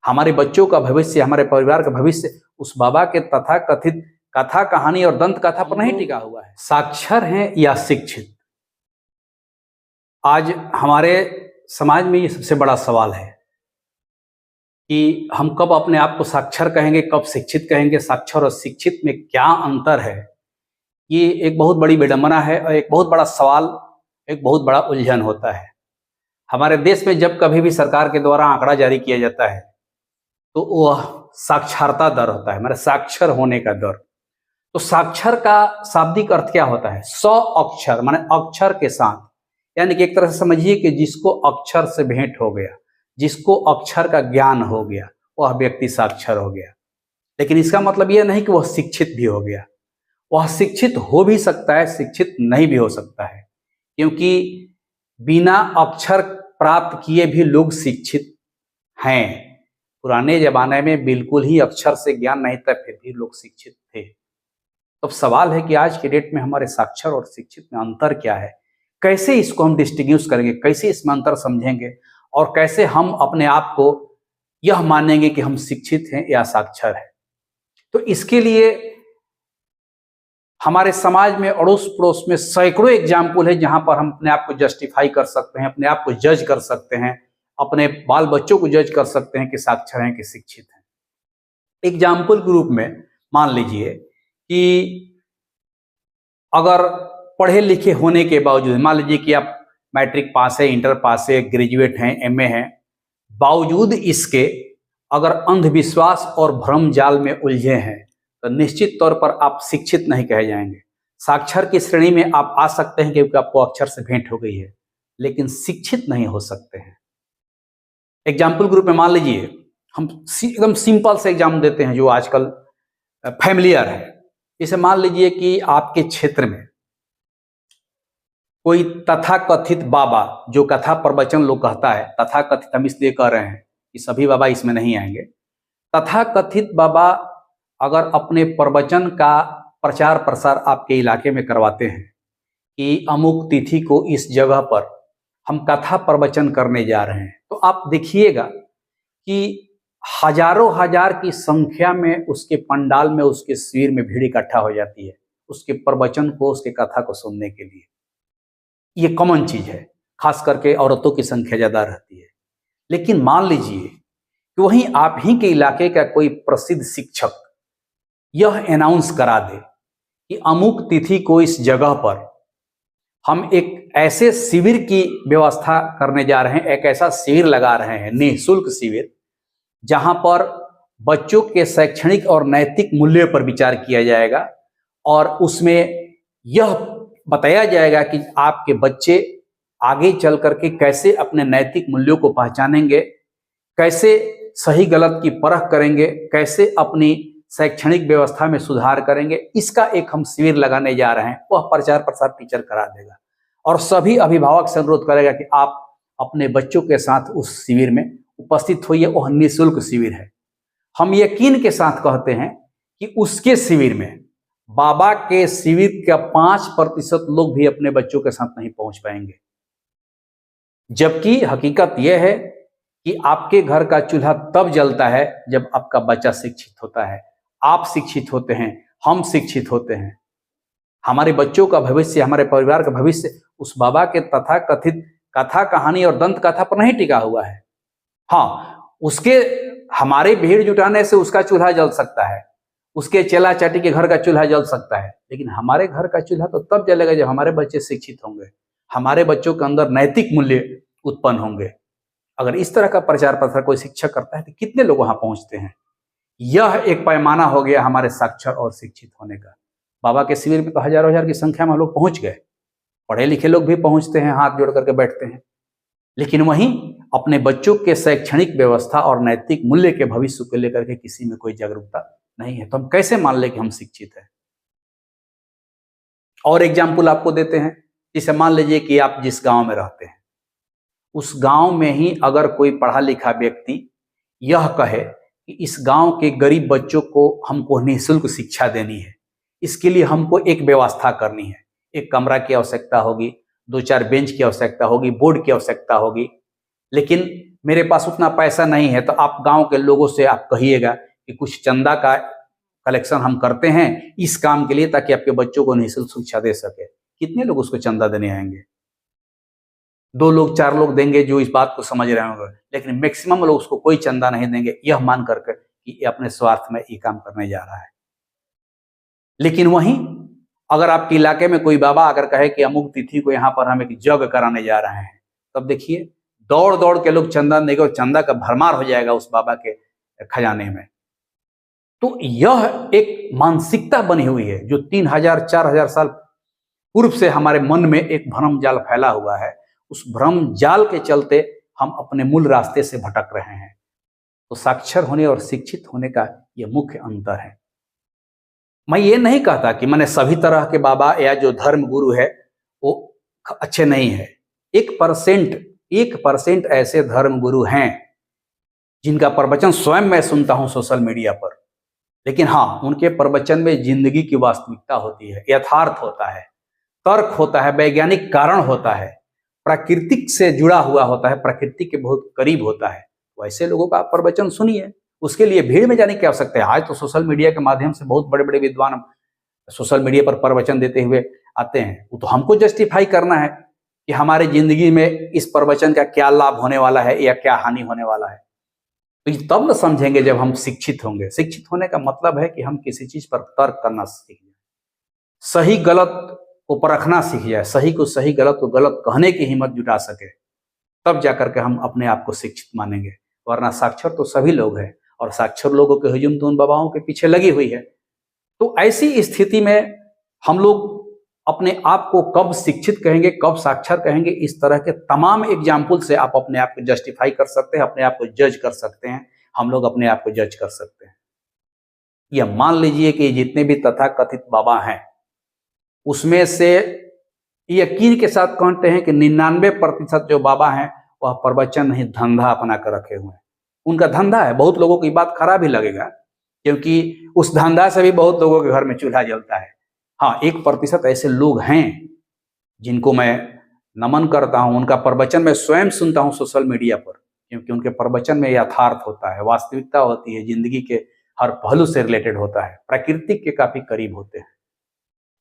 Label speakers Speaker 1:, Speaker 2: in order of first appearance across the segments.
Speaker 1: हमारे बच्चों का भविष्य, हमारे परिवार का भविष्य उस बाबा के तथा कथित कथा कहानी और दंत कथा पर नहीं टिका हुआ है। साक्षर हैं या शिक्षित, आज हमारे समाज में ये सबसे बड़ा सवाल है कि हम कब अपने आप को साक्षर कहेंगे, कब शिक्षित कहेंगे। साक्षर और शिक्षित में क्या अंतर है, ये एक बहुत बड़ी विडंबना है और एक बहुत बड़ा सवाल, एक बहुत बड़ा उलझन होता है। हमारे देश में जब कभी भी सरकार के द्वारा आंकड़ा जारी किया जाता है तो वह साक्षरता दर होता है, हमारे साक्षर होने का दर। तो साक्षर का शाब्दिक अर्थ क्या होता है? 100 अक्षर माने अक्षर के साथ, यानी कि एक तरह से समझिए कि जिसको अक्षर से भेंट हो गया, जिसको अक्षर का ज्ञान हो गया, वह व्यक्ति साक्षर हो गया। लेकिन इसका मतलब यह नहीं कि वह शिक्षित भी हो गया। वह शिक्षित हो भी सकता है, शिक्षित नहीं भी हो सकता है, क्योंकि बिना अक्षर प्राप्त किए भी लोग शिक्षित हैं। पुराने जमाने में बिल्कुल ही अक्षर से ज्ञान नहीं था, फिर भी लोग शिक्षित थे। अब सवाल है कि आज के डेट में हमारे साक्षर और शिक्षित में अंतर क्या है, कैसे इसको हम डिस्टिंग्विश करेंगे, कैसे इसमें अंतर समझेंगे और कैसे हम अपने आप को यह मानेंगे कि हम शिक्षित हैं या साक्षर हैं। तो इसके लिए हमारे समाज में अड़ोस पड़ोस में सैकड़ों एग्जाम्पल है जहां पर हम अपने आप को जस्टिफाई कर सकते हैं, अपने आप को जज कर सकते हैं, अपने बाल बच्चों को जज कर सकते हैं कि साक्षर हैं कि शिक्षित हैं। एग्जाम्पल के रूप में मान लीजिए कि अगर पढ़े लिखे होने के बावजूद, मान लीजिए कि आप मैट्रिक पास है, इंटर पास है, ग्रेजुएट हैं, एमए हैं, बावजूद इसके अगर अंधविश्वास और भ्रम जाल में उलझे हैं तो निश्चित तौर पर आप शिक्षित नहीं कहे जाएंगे। साक्षर की श्रेणी में आप आ सकते हैं क्योंकि आपको अक्षर से भेंट हो गई है, लेकिन शिक्षित नहीं हो सकते हैं। एग्जाम्पल ग्रुप में मान लीजिए, हम एकदम सिंपल से एग्जाम देते हैं जो आजकल फैमिलियर है। इसे मान लीजिए कि आपके क्षेत्र में कोई तथाकथित बाबा, जो कथा प्रवचन लोग कहता है, तथाकथित हम इसलिए कह रहे हैं कि सभी बाबा इसमें नहीं आएंगे। तथाकथित बाबा अगर अपने प्रवचन का प्रचार प्रसार आपके इलाके में करवाते हैं कि अमुक तिथि को इस जगह पर हम कथा प्रवचन करने जा रहे हैं, तो आप देखिएगा कि हजारों हजार की संख्या में उसके पंडाल में, उसके शिविर में भीड़ इकट्ठा हो जाती है उसके प्रवचन को, उसके कथा को सुनने के लिए। ये कॉमन चीज है, खास करके औरतों की संख्या ज्यादा रहती है। लेकिन मान लीजिए कि वहीं आप ही के इलाके का कोई प्रसिद्ध शिक्षक यह अनाउंस करा दे कि अमुक तिथि को इस जगह पर हम एक ऐसे शिविर की व्यवस्था करने जा रहे हैं, एक ऐसा शिविर लगा रहे हैं, निःशुल्क शिविर, जहां पर बच्चों के शैक्षणिक और नैतिक मूल्यों पर विचार किया जाएगा और उसमें यह बताया जाएगा कि आपके बच्चे आगे चल करके कैसे अपने नैतिक मूल्यों को पहचानेंगे, कैसे सही गलत की परख करेंगे, कैसे अपनी शैक्षणिक व्यवस्था में सुधार करेंगे। इसका एक हम शिविर लगाने जा रहे हैं। वह प्रचार प्रसार टीचर करा देगा और सभी अभिभावक से अनुरोध करेगा कि आप अपने बच्चों के साथ उस शिविर में उपस्थित होइए। वह निःशुल्क शिविर है। हम यकीन के साथ कहते हैं कि उसके शिविर में, बाबा के शिविर का 5% लोग भी अपने बच्चों के साथ नहीं पहुंच पाएंगे। जबकि हकीकत यह है कि आपके घर का चूल्हा तब जलता है जब आपका बच्चा शिक्षित होता है, आप शिक्षित होते हैं, हम शिक्षित होते हैं। हमारे बच्चों का भविष्य, हमारे परिवार का भविष्य उस बाबा के तथा कथित कथा कहानी और दंत कथा पर नहीं टिका हुआ है। हाँ, उसके हमारे भीड़ जुटाने से उसका चूल्हा जल सकता है, उसके चेला चाटी के घर का चूल्हा जल सकता है, लेकिन हमारे घर का चूल्हा तो तब जलेगा जब हमारे बच्चे शिक्षित होंगे, हमारे बच्चों के अंदर नैतिक मूल्य उत्पन्न होंगे। अगर इस तरह का प्रचार प्रसार कोई शिक्षक करता है तो कितने लोग वहां पहुंचते हैं? यह एक पैमाना हो गया हमारे साक्षर और शिक्षित होने का। बाबा के शिविर में तो हजारों हजार की संख्या में हम लोग पहुंच गए, पढ़े लिखे लोग भी पहुंचते हैं, हाथ जोड़ करके बैठते हैं, लेकिन वहीं अपने बच्चों के शैक्षणिक व्यवस्था और नैतिक मूल्य के भविष्य को लेकर के किसी में कोई जागरूकता नहीं है। तो हम कैसे मान लें कि हम शिक्षित हैं? और एग्जाम्पल आपको देते हैं। जैसे मान लीजिए कि आप जिस गांव में रहते हैं, उस गांव में ही अगर कोई पढ़ा लिखा व्यक्ति यह कहे कि इस गांव के गरीब बच्चों को हमको निःशुल्क शिक्षा देनी है, इसके लिए हमको एक व्यवस्था करनी है, एक कमरा की आवश्यकता होगी, 2-4 बेंच की आवश्यकता होगी, बोर्ड की आवश्यकता होगी, लेकिन मेरे पास उतना पैसा नहीं है, तो आप गांव के लोगों से आप कहिएगा कि कुछ चंदा का कलेक्शन हम करते हैं इस काम के लिए, ताकि आपके बच्चों को निःशुल्क शिक्षा दे सके। कितने लोग उसको चंदा देने आएंगे? 2 लोग 4 लोग देंगे जो इस बात को समझ रहे होंगे, लेकिन मैक्सिमम लोग उसको कोई चंदा नहीं देंगे, यह मान करके कि ये अपने स्वार्थ में ये काम करने जा रहा है। लेकिन वहीं अगर आपके इलाके में कोई बाबा अगर कहे कि अमुक तिथि को यहाँ पर हम एक यज्ञ कराने जा रहे हैं, तब देखिए दौड़ दौड़ के लोग चंदा देंगे और चंदा का भरमार हो जाएगा उस बाबा के खजाने में। तो यह एक मानसिकता बनी हुई है जो 3000-4000 साल पूर्व से हमारे मन में एक भ्रम जाल फैला हुआ है। उस भ्रम जाल के चलते हम अपने मूल रास्ते से भटक रहे हैं। तो साक्षर होने और शिक्षित होने का यह मुख्य अंतर है। मैं ये नहीं कहता कि मैंने सभी तरह के बाबा या जो धर्म गुरु है वो अच्छे नहीं है। 1% ऐसे धर्म गुरु हैं जिनका प्रवचन स्वयं मैं सुनता हूं सोशल मीडिया पर, लेकिन हाँ, उनके प्रवचन में जिंदगी की वास्तविकता होती है, यथार्थ होता है, तर्क होता है, वैज्ञानिक कारण होता है, प्राकृतिक से जुड़ा हुआ होता है, प्रकृति के बहुत करीब होता है। वैसे लोगों का आप प्रवचन सुनिए। उसके लिए भीड़ में जाने की आवश्यकता है। आज तो सोशल मीडिया के माध्यम से बहुत बड़े बड़े विद्वान सोशल मीडिया पर प्रवचन देते हुए आते हैं। वो तो हमको जस्टिफाई करना है कि हमारे जिंदगी में इस प्रवचन का क्या लाभ होने वाला है या क्या हानि होने वाला है। तो ये तब न समझेंगे जब हम शिक्षित होंगे। शिक्षित होने का मतलब है कि हम किसी चीज पर तर्क करना सीख जाए, सही गलत को परखना सीख जाए, सही को सही, गलत को गलत कहने की हिम्मत जुटा सके, तब जाकर के हम अपने आप को शिक्षित मानेंगे। वरना साक्षर तो सभी लोग हैं और साक्षर लोगों के हुजूम तो उन बाबाओं के पीछे लगी हुई है। तो ऐसी स्थिति में हम लोग अपने आप को कब शिक्षित कहेंगे, कब साक्षर कहेंगे, इस तरह के तमाम एग्जाम्पल से आप अपने आप को जस्टिफाई कर सकते हैं, अपने आप को जज कर सकते हैं। हम लोग अपने आप को जज कर सकते हैं। यह मान लीजिए कि जितने भी तथाकथित बाबा हैं उसमें से यकीन के साथ कहते हैं कि 99% जो बाबा हैं वह प्रवचन नहीं धंधा अपना कर रखे हुए हैं। उनका धंधा है। बहुत लोगों की बात खराब ही लगेगा, क्योंकि उस धंधा से भी बहुत लोगों के घर में चूल्हा जलता है। हाँ, 1% ऐसे लोग हैं जिनको मैं नमन करता हूं। उनका प्रवचन मैं स्वयं सुनता हूं सोशल मीडिया पर, क्योंकि उनके प्रवचन में यथार्थ होता है, वास्तविकता होती है, जिंदगी के हर पहलू से रिलेटेड होता है, प्राकृतिक के काफी करीब होते हैं।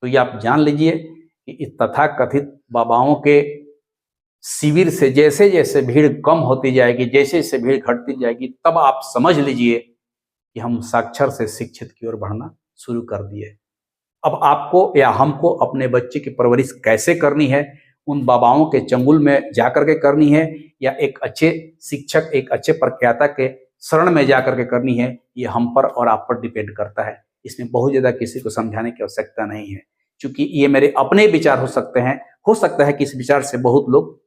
Speaker 1: तो ये आप जान लीजिए कि इस तथाकथित बाबाओं के शिविर से जैसे जैसे भीड़ कम होती जाएगी, जैसे जैसे भीड़ घटती जाएगी, तब आप समझ लीजिए कि हम साक्षर से शिक्षित की ओर बढ़ना शुरू कर दिए। अब आपको या हमको अपने बच्चे की परवरिश कैसे करनी है, उन बाबाओं के चंगुल में जाकर के करनी है या एक अच्छे शिक्षक, एक अच्छे प्रख्याता के शरण में जाकर के करनी है, ये हम पर और आप पर डिपेंड करता है। इसमें बहुत ज़्यादा किसी को समझाने की आवश्यकता नहीं है, क्योंकि ये मेरे अपने विचार हो सकते हैं। हो सकता है कि इस विचार से बहुत लोग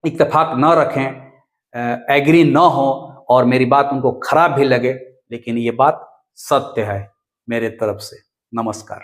Speaker 1: इत्तेफाक न रखें, एग्री न हो और मेरी बात उनको खराब भी लगे, लेकिन ये बात सत्य है मेरे तरफ से। नमस्कार।